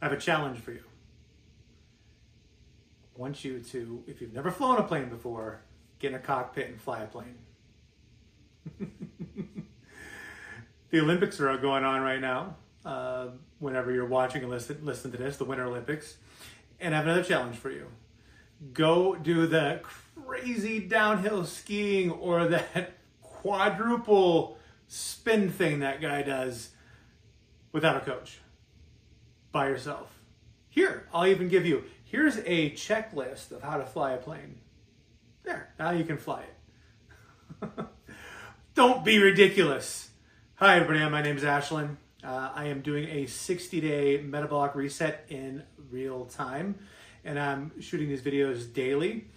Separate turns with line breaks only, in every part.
I have a challenge for you. I want you to, if you've never flown a plane before, get in a cockpit and fly a plane. The Olympics are going on right now. Whenever you're watching and listen to this, the Winter Olympics. And I have another challenge for you. Go do the crazy downhill skiing or that quadruple spin thing that guy does without a coach, by yourself. Here, I'll even give you, here's a checklist of how to fly a plane. There, now you can fly it. Don't be ridiculous. Hi everybody, my name is Ashlyn. I am doing a 60-day metabolic reset in real time, and I'm shooting these videos daily.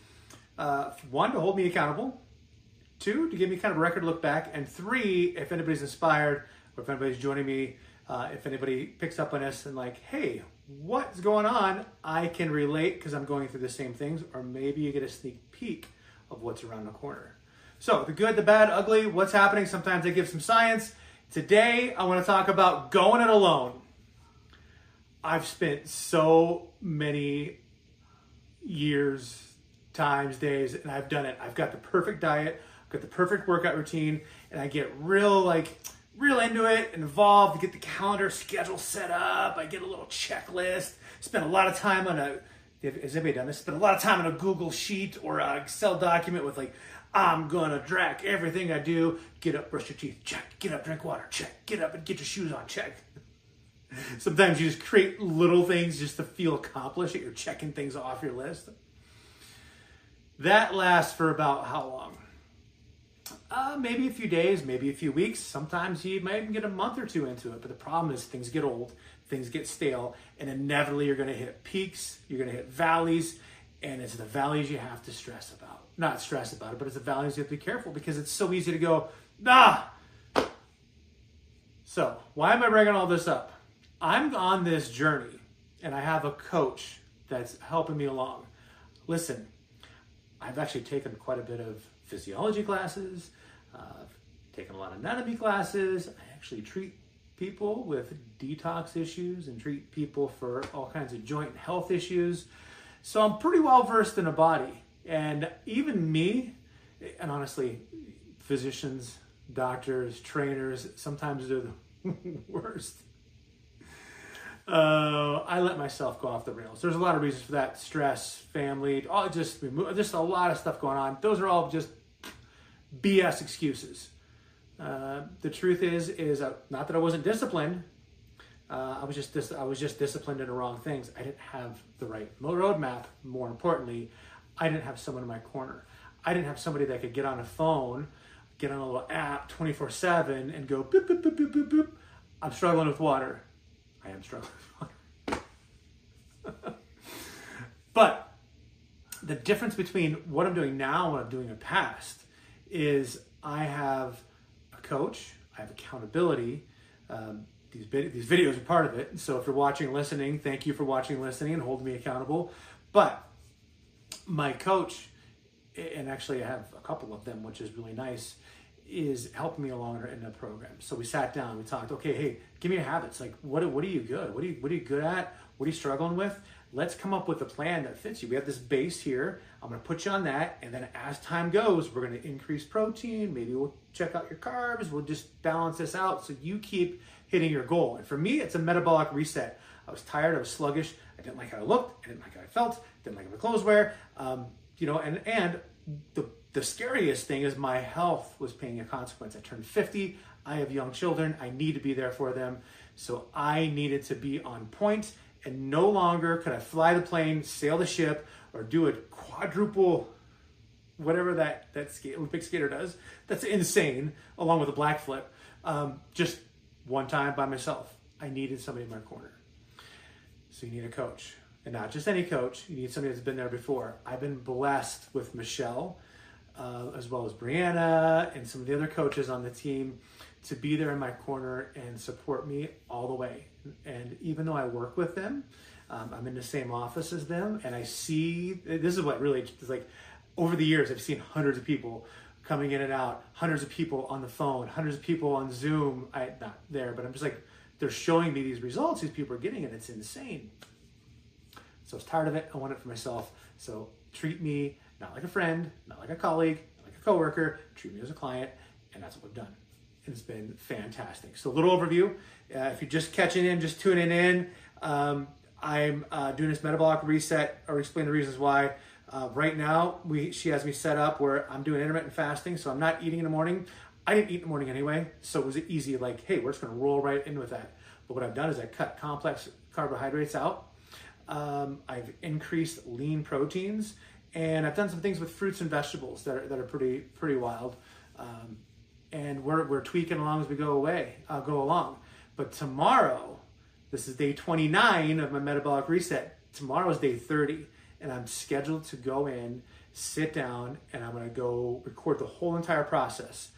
One, to hold me accountable. Two, to give me kind of a record look back. And three, if anybody's inspired or if anybody's joining me, if anybody picks up on this and like, hey, what's going on? I can relate because I'm going through the same things, or maybe you get a sneak peek of what's around the corner. So the good, the bad, ugly, what's happening. Sometimes I give some science. Today, I want to talk about going it alone. I've spent so many years, times, days, and I've done it. I've got the perfect diet, I've got the perfect workout routine, and I get real into it, involved, get the calendar schedule set up. I get a little checklist, spend a lot of time on has anybody done this? Spend a lot of time on a Google sheet or an Excel document with like, I'm gonna track everything I do. Get up, brush your teeth, check. Get up, drink water, check. Get up and get your shoes on, check. Sometimes you just create little things just to feel accomplished that you're checking things off your list. That lasts for about how long? Maybe a few days, maybe a few weeks. Sometimes you might even get a month or two into it. But the problem is things get old, things get stale, and inevitably you're gonna hit peaks, you're gonna hit valleys, and it's the valleys you have to stress about. Not stress about it, but it's the values you have to be careful because it's so easy to go, So why am I bringing all this up? I'm on this journey and I have a coach that's helping me along. Listen, I've actually taken quite a bit of physiology classes. I've taken a lot of anatomy classes. I actually treat people with detox issues and treat people for all kinds of joint health issues. So I'm pretty well versed in a body. And even me, and honestly, physicians, doctors, trainers, sometimes they're the worst. I let myself go off the rails. There's a lot of reasons for that. Stress, family, just a lot of stuff going on. Those are all just BS excuses. The truth is not that I wasn't disciplined. I was just disciplined in the wrong things. I didn't have the right roadmap. More importantly, I didn't have someone in my corner. I didn't have somebody that could get on a phone, get on a little app 24/7 and go boop, boop, boop, boop, boop, boop. I'm struggling with water. I am struggling with water. But the difference between what I'm doing now and what I'm doing in the past is I have a coach, I have accountability. These videos are part of it. So if you're watching and listening, thank you for watching and listening and holding me accountable. But my coach, and actually I have a couple of them, which is really nice, is helping me along in the program. So we sat down, we talked, okay, hey, give me your habits. Like, what are you good? What are you good at? What are you struggling with? Let's come up with a plan that fits you. We have this base here. I'm going to put you on that. And then as time goes, we're going to increase protein. Maybe we'll check out your carbs. We'll just balance this out so you keep hitting your goal. And for me, it's a metabolic reset. I was tired. I was sluggish. I didn't like how I looked. I didn't like how I felt. Didn't like my clothes wear. And the scariest thing is my health was paying a consequence. I turned 50. I have young children. I need to be there for them. So I needed to be on point, and no longer could I fly the plane, sail the ship, or do a quadruple, whatever that Olympic skater does. That's insane, along with a black flip. Just one time by myself. I needed somebody in my corner. So you need a coach. And not just any coach, you need somebody that's been there before. I've been blessed with Michelle, as well as Brianna and some of the other coaches on the team to be there in my corner and support me all the way. And even though I work with them, I'm in the same office as them, and I see, this is what really is like, over the years, I've seen hundreds of people coming in and out, hundreds of people on the phone, hundreds of people on Zoom. Not there, but I'm just like they're showing me these results these people are getting, and it's insane. So I was tired of it. I want it for myself. So treat me not like a friend, not like a colleague, not like a coworker. Treat me as a client, and that's what we've done. And it's been fantastic. So a little overview. If you're just catching in, just tuning in, I'm doing this metabolic reset. I'll explain the reasons why. Right now, she has me set up where I'm doing intermittent fasting, so I'm not eating in the morning. I didn't eat in the morning anyway, so it was easy, like, hey, we're just gonna roll right in with that. But what I've done is I cut complex carbohydrates out. I've increased lean proteins, and I've done some things with fruits and vegetables that are pretty wild. And we're tweaking along as we go along. But tomorrow, this is day 29 of my metabolic reset. Tomorrow is day 30, and I'm scheduled to go in, sit down, and I'm gonna go record the whole entire process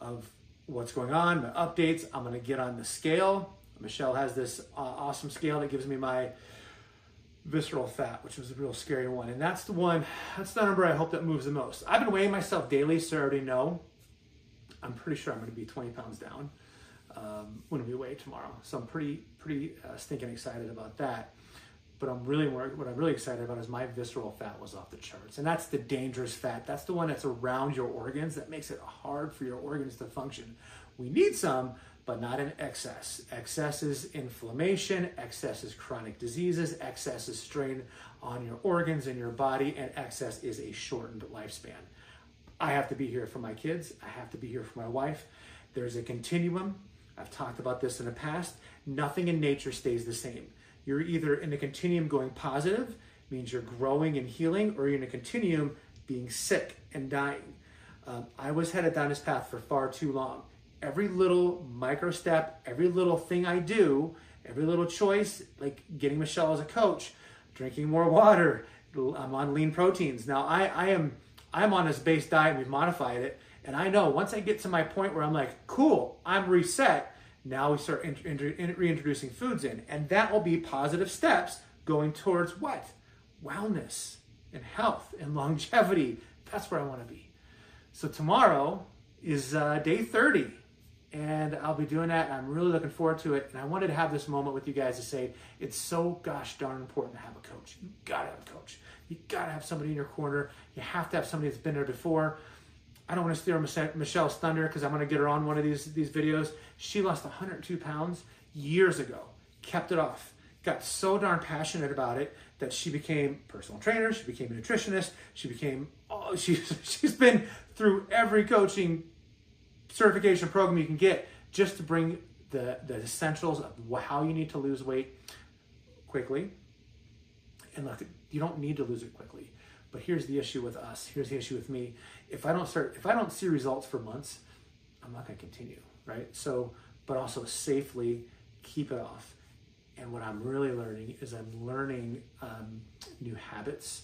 of what's going on, my updates. I'm gonna get on the scale. Michelle has this awesome scale that gives me my visceral fat, which was a real scary one. And that's the number I hope that moves the most. I've been weighing myself daily, so I already know. I'm pretty sure I'm going to be 20 pounds down when we weigh tomorrow. So I'm pretty stinking excited about that. But what I'm really excited about is my visceral fat was off the charts. And that's the dangerous fat. That's the one that's around your organs that makes it hard for your organs to function. We need some, but not in excess. Excess is inflammation, excess is chronic diseases, excess is strain on your organs and your body, and excess is a shortened lifespan. I have to be here for my kids. I have to be here for my wife. There's a continuum. I've talked about this in the past. Nothing in nature stays the same. You're either in a continuum going positive, means you're growing and healing, or you're in a continuum being sick and dying. I was headed down this path for far too long. Every little micro step, every little thing I do, every little choice, like getting Michelle as a coach, drinking more water, I'm on lean proteins. Now I'm on this base diet, we've modified it, and I know once I get to my point where I'm like, cool, I'm reset, now we start reintroducing foods in, and that will be positive steps going towards what? Wellness and health and longevity. That's where I want to be. So tomorrow is day 30. And I'll be doing that, and I'm really looking forward to it. And I wanted to have this moment with you guys to say, it's so gosh darn important to have a coach. You gotta have a coach. You gotta have somebody in your corner. You have to have somebody that's been there before. I don't want to steal Michelle's thunder because I'm gonna get her on one of these videos. She lost 102 pounds years ago, kept it off, got so darn passionate about it that she became a personal trainer, she became a nutritionist, she's been through every coaching certification program you can get just to bring the essentials of how you need to lose weight quickly. And look, you don't need to lose it quickly. But here's the issue with us. Here's the issue with me. If I don't see results for months, I'm not going to continue, right? So, but also safely keep it off. And what I'm really learning is I'm learning new habits.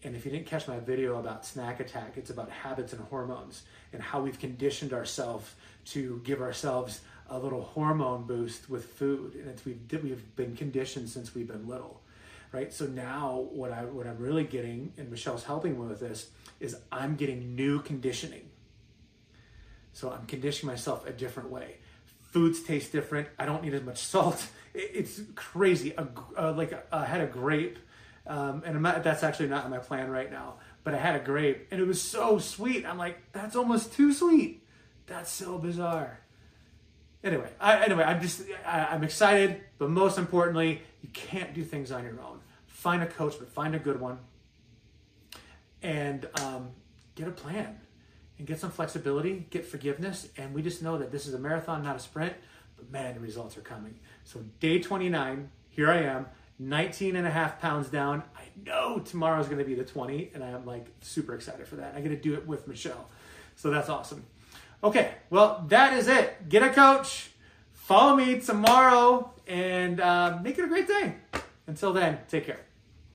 And if you didn't catch my video about snack attack, it's about habits and hormones and how we've conditioned ourselves to give ourselves a little hormone boost with food. And we've been conditioned since we've been little, right? So now what I'm really getting, and Michelle's helping me with this, is I'm getting new conditioning. So I'm conditioning myself a different way. Foods taste different. I don't need as much salt. It's crazy. I had a grape. That's actually not in my plan right now, but I had a grape and it was so sweet. I'm like, that's almost too sweet. That's so bizarre. Anyway, I'm excited, but most importantly, you can't do things on your own. Find a coach, but find a good one, and get a plan and get some flexibility, get forgiveness. And we just know that this is a marathon, not a sprint, but man, the results are coming. So day 29, here I am. 19 and a half pounds down. I know tomorrow is going to be the 20, and I'm like super excited for that. I get to do it with Michelle. So that's awesome. Okay, well, that is it. Get a coach, follow me tomorrow, and make it a great day. Until then, take care.